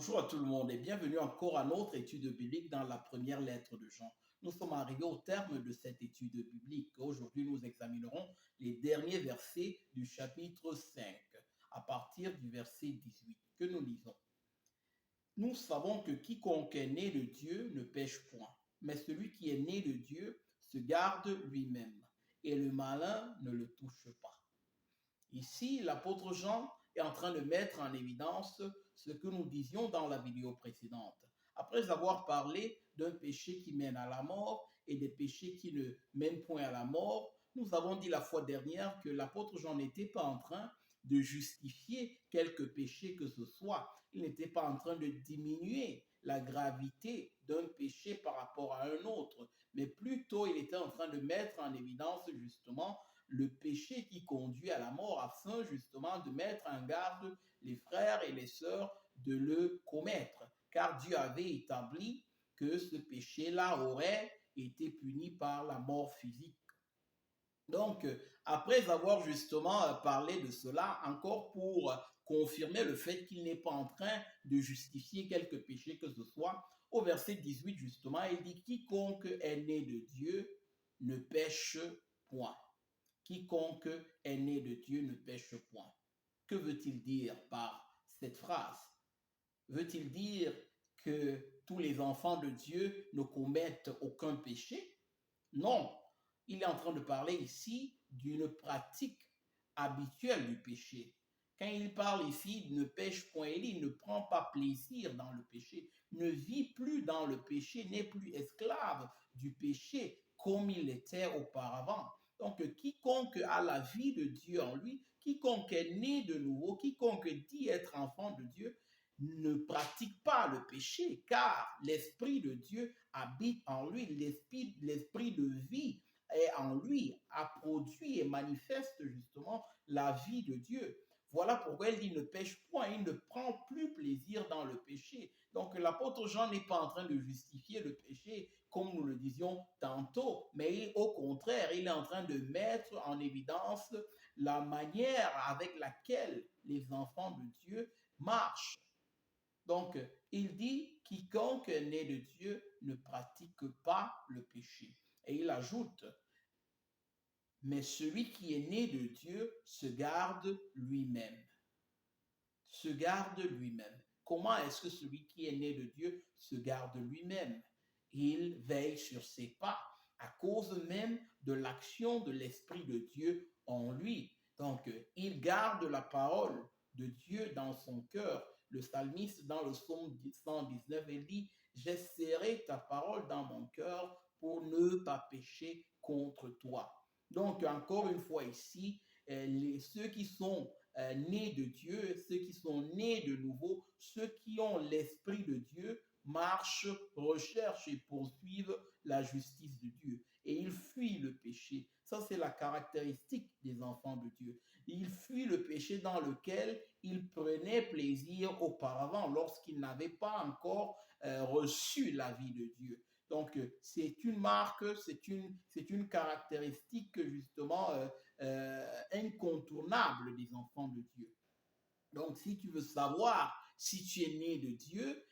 Bonjour à tout le monde et bienvenue encore à notre étude biblique dans la première lettre de Jean. Nous sommes arrivés au terme de cette étude biblique. Aujourd'hui, nous examinerons les derniers versets du chapitre 5, à partir du verset 18, que nous lisons. Nous savons que quiconque est né de Dieu ne pêche point, mais celui qui est né de Dieu se garde lui-même, et le malin ne le touche pas. Ici, l'apôtre Jean est en train de mettre en évidence ce que nous disions dans la vidéo précédente. Après avoir parlé d'un péché qui mène à la mort et des péchés qui ne mènent point à la mort, nous avons dit la fois dernière que l'apôtre Jean n'était pas en train de justifier quelque péché que ce soit. Il n'était pas en train de diminuer la gravité d'un péché par rapport à un autre, mais plutôt il était en train de mettre en évidence justement le péché qui conduit à la mort afin justement de mettre en garde les frères et les sœurs de le commettre. Car Dieu avait établi que ce péché-là aurait été puni par la mort physique. Donc, après avoir justement parlé de cela, encore pour confirmer le fait qu'il n'est pas en train de justifier quelque péché que ce soit, au verset 18 justement, il dit « Quiconque est né de Dieu ne pêche point. » Quiconque est né de Dieu ne pêche point. Que veut-il dire par cette phrase? Veut-il dire que tous les enfants de Dieu ne commettent aucun péché? Non, il est en train de parler ici d'une pratique habituelle du péché. Quand il parle ici, ne pêche point, il ne prend pas plaisir dans le péché, ne vit plus dans le péché, n'est plus esclave du péché comme il était auparavant. Donc, quiconque a la vie de Dieu en lui, quiconque est né de nouveau, quiconque dit être enfant de Dieu, ne pratique pas le péché, car l'Esprit de Dieu habite en lui, l'esprit de vie est en lui, a produit et manifeste justement la vie de Dieu. Voilà pourquoi il dit ne pêche point, il ne prend plus plaisir dans le péché. Donc l'apôtre Jean n'est pas en train de justifier le péché comme nous le disions tantôt, mais au contraire, il est en train de mettre en évidence la manière avec laquelle les enfants de Dieu marchent. Donc, il dit, quiconque est né de Dieu ne pratique pas le péché. Et il ajoute, mais celui qui est né de Dieu se garde lui-même. Se garde lui-même. Comment est-ce que celui qui est né de Dieu se garde lui-même? Il veille sur ses pas à cause même de l'action de l'Esprit de Dieu en lui. Donc, il garde la parole de Dieu dans son cœur. Le psalmiste, dans le psaume 119, il dit, « J'ai serré ta parole dans mon cœur pour ne pas pécher contre toi. » Donc, encore une fois ici, ceux qui sont nés de Dieu, ceux qui sont nés de nouveau, ceux qui ont l'Esprit de Dieu, marchent, recherchent et poursuivent la justice de Dieu. Et ils fuient le péché. Ça, c'est la caractéristique des enfants de Dieu. Ils fuient le péché dans lequel ils prenaient plaisir auparavant, lorsqu'ils n'avaient pas encore reçu la vie de Dieu. Donc, c'est une marque, c'est une caractéristique justement incontournable des enfants de Dieu. Donc, si tu veux savoir si tu es né de Dieu,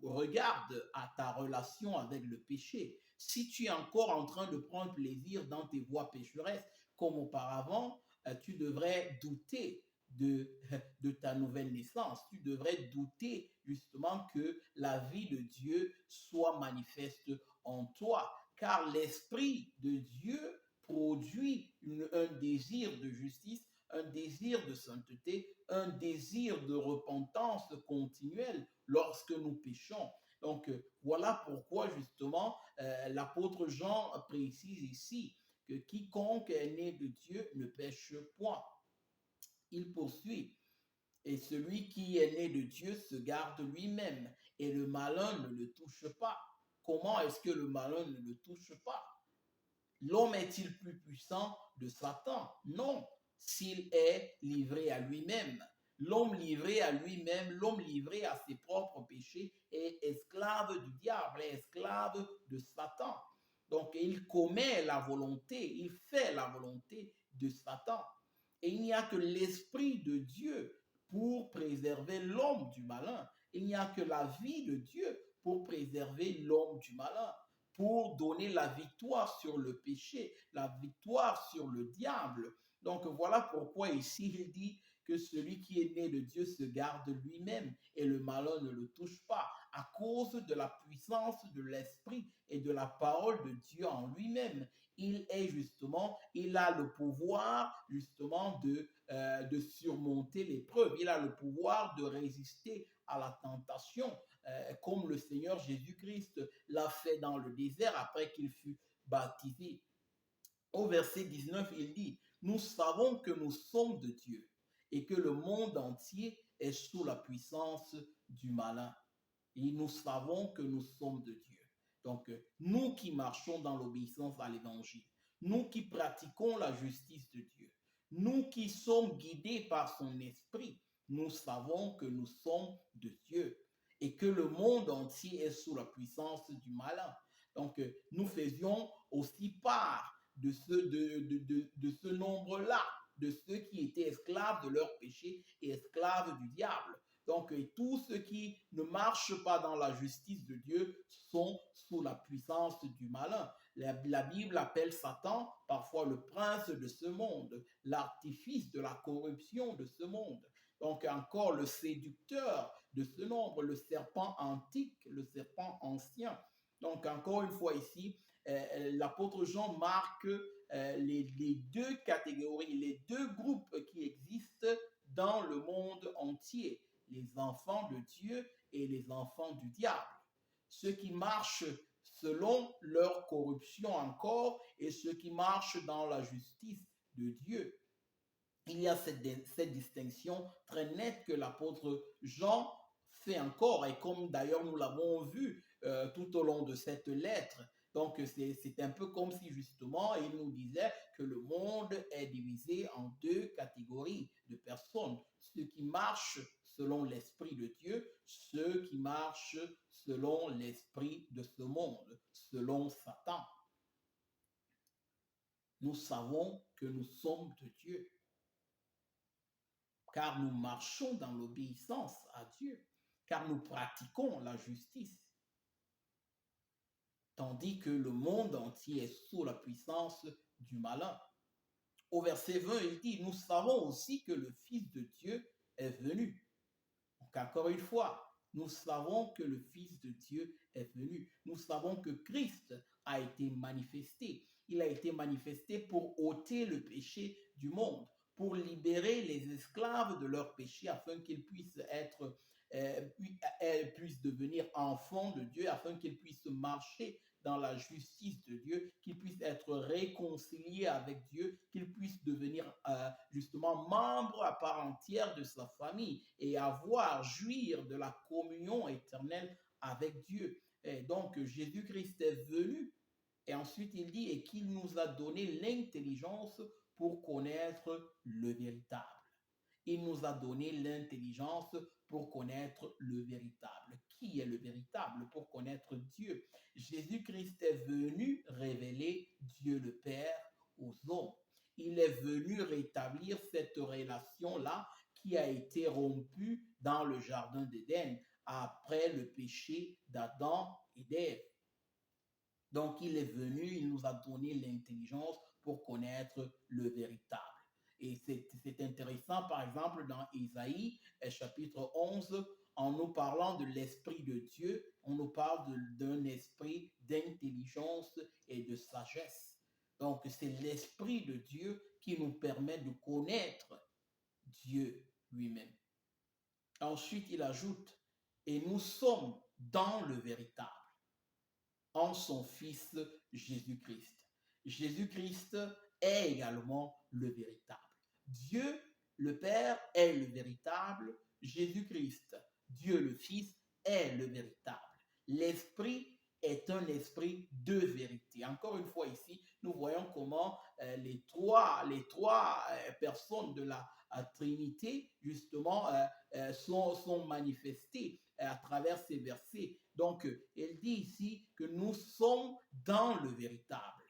regarde à ta relation avec le péché. Si tu es encore en train de prendre plaisir dans tes voies pécheresses comme auparavant, tu devrais douter de ta nouvelle naissance. Tu devrais douter justement que la vie de Dieu soit manifeste en toi, car l'Esprit de Dieu produit un désir de justice, un désir de sainteté, un désir de repentance continuelle lorsque nous péchons. Donc, voilà pourquoi justement l'apôtre Jean précise ici que quiconque est né de Dieu ne pêche point. Il poursuit. Et celui qui est né de Dieu se garde lui-même, et le malin ne le touche pas. Comment est-ce que le malin ne le touche pas? L'homme est-il plus puissant de Satan? Non, s'il est livré à lui-même. L'homme livré à lui-même, l'homme livré à ses propres péchés est esclave du diable, est esclave de Satan. Donc, il commet la volonté, il fait la volonté de Satan. Et il n'y a que l'Esprit de Dieu pour préserver l'homme du malin. Il n'y a que la vie de Dieu pour préserver l'homme du malin, pour donner la victoire sur le péché, la victoire sur le diable. Donc voilà pourquoi ici il dit que celui qui est né de Dieu se garde lui-même et le malin ne le touche pas à cause de la puissance de l'esprit et de la parole de Dieu en lui-même. Il a le pouvoir justement de surmonter l'épreuve. Il a le pouvoir de résister à la tentation, comme le Seigneur Jésus-Christ l'a fait dans le désert après qu'il fut baptisé. Au verset 19, il dit, nous savons que nous sommes de Dieu et que le monde entier est sous la puissance du malin. Et nous savons que nous sommes de Dieu. Donc, nous qui marchons dans l'obéissance à l'évangile, nous qui pratiquons la justice de Dieu, nous qui sommes guidés par son esprit, nous savons que nous sommes de Dieu et que le monde entier est sous la puissance du malin. Donc, nous faisions aussi part de ce nombre-là, de ceux qui étaient esclaves de leur péché et esclaves du diable. Donc, tous ceux qui ne marchent pas dans la justice de Dieu sont sous la puissance du malin. La Bible appelle Satan parfois le prince de ce monde, l'artifice de la corruption de ce monde. Donc, encore le séducteur de ce nombre, le serpent antique, le serpent ancien. Donc, encore une fois ici, l'apôtre Jean marque les deux catégories, les deux groupes qui existent dans le monde entier, les enfants de Dieu et les enfants du diable. Ceux qui marchent selon leur corruption encore et ceux qui marchent dans la justice de Dieu. Il y a cette distinction très nette que l'apôtre Jean fait encore, et comme d'ailleurs nous l'avons vu tout au long de cette lettre. Donc c'est un peu comme si justement il nous disait que le monde est divisé en deux catégories de personnes. Ceux qui marchent selon l'Esprit de Dieu, ceux qui marchent selon l'esprit de ce monde, selon Satan. Nous savons que nous sommes de Dieu, car nous marchons dans l'obéissance à Dieu, car nous pratiquons la justice, tandis que le monde entier est sous la puissance du malin. Au verset 20, il dit, nous savons aussi que le Fils de Dieu est venu. Donc encore une fois, nous savons que le Fils de Dieu est venu. Nous savons que Christ a été manifesté. Il a été manifesté pour ôter le péché du monde, pour libérer les esclaves de leur péché afin qu'ils puissent puissent devenir enfants de Dieu, afin qu'ils puissent marcher dans la justice de Dieu, qu'ils puissent être réconciliés avec Dieu, qu'ils puissent devenir justement membres à part entière de sa famille et jouir de la communion éternelle avec Dieu. Et donc Jésus-Christ est venu et ensuite il dit et qu'il nous a donné l'intelligence pour connaître le véritable. Il nous a donné l'intelligence pour connaître le véritable. Qui est le véritable? Pour connaître Dieu. Jésus-Christ est venu révéler Dieu le Père aux hommes. Il est venu rétablir cette relation-là qui a été rompue dans le jardin d'Éden après le péché d'Adam et d'Ève. Donc il est venu, il nous a donné l'intelligence pour connaître le véritable. Et c'est intéressant, par exemple, dans Isaïe, chapitre 11, en nous parlant de l'Esprit de Dieu, on nous parle d'un esprit d'intelligence et de sagesse. Donc, c'est l'Esprit de Dieu qui nous permet de connaître Dieu lui-même. Ensuite, il ajoute, et nous sommes dans le véritable, en son Fils Jésus-Christ. Jésus-Christ est également le véritable. Dieu, le Père, est le véritable. Jésus-Christ, Dieu le Fils, est le véritable. L'Esprit est un esprit de vérité. Encore une fois ici, nous voyons comment les trois personnes de la Trinité, justement, sont manifestées à travers ces versets. Donc, elle dit ici que nous sommes dans le véritable.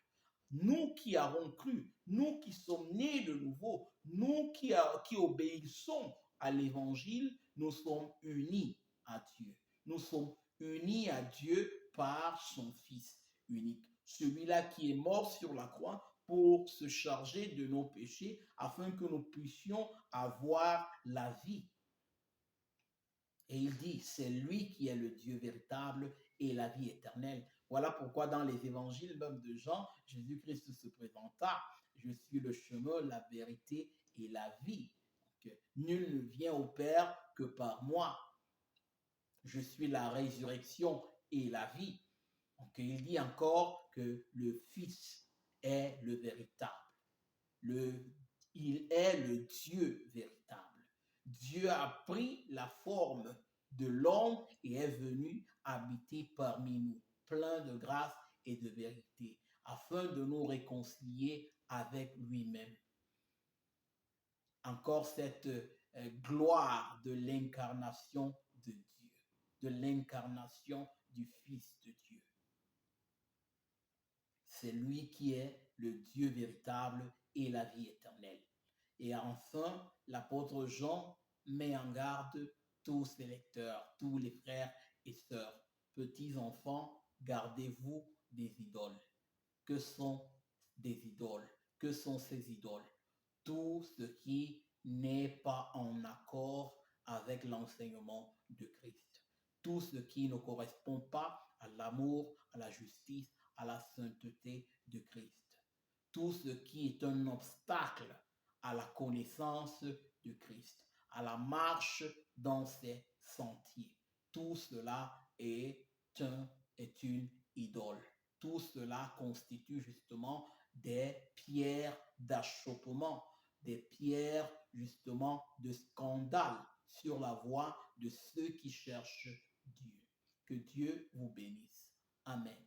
Nous qui avons cru, nous qui sommes nés de nouveau, nous qui obéissons à l'évangile, nous sommes unis à Dieu. Nous sommes unis à Dieu par son Fils unique. Celui-là qui est mort sur la croix pour se charger de nos péchés afin que nous puissions avoir la vie. Et il dit, c'est lui qui est le Dieu véritable et la vie éternelle. Voilà pourquoi dans les évangiles même de Jean, Jésus-Christ se présenta, je suis le chemin, la vérité et la vie. Donc, nul ne vient au Père que par moi. Je suis la résurrection et la vie. Donc, il dit encore que le Fils est le véritable. Il est le Dieu véritable. Dieu a pris la forme de l'homme et est venu habiter parmi nous, plein de grâce et de vérité, afin de nous réconcilier avec lui-même. Encore cette gloire de l'incarnation de Dieu, de l'incarnation du Fils de Dieu. C'est lui qui est le Dieu véritable et la vie éternelle. Et enfin, l'apôtre Jean met en garde tous ses lecteurs, tous les frères et sœurs. Petits enfants, gardez-vous des idoles. Que sont des idoles? Que sont ces idoles? Tout ce qui n'est pas en accord avec l'enseignement de Christ. Tout ce qui ne correspond pas à l'amour, à la justice, à la sainteté de Christ. Tout ce qui est un obstacle à la connaissance de Christ, à la marche dans ses sentiers. Tout cela est une idole. Tout cela constitue justement des pierres d'achoppement, des pierres justement de scandale sur la voie de ceux qui cherchent Dieu. Que Dieu vous bénisse. Amen.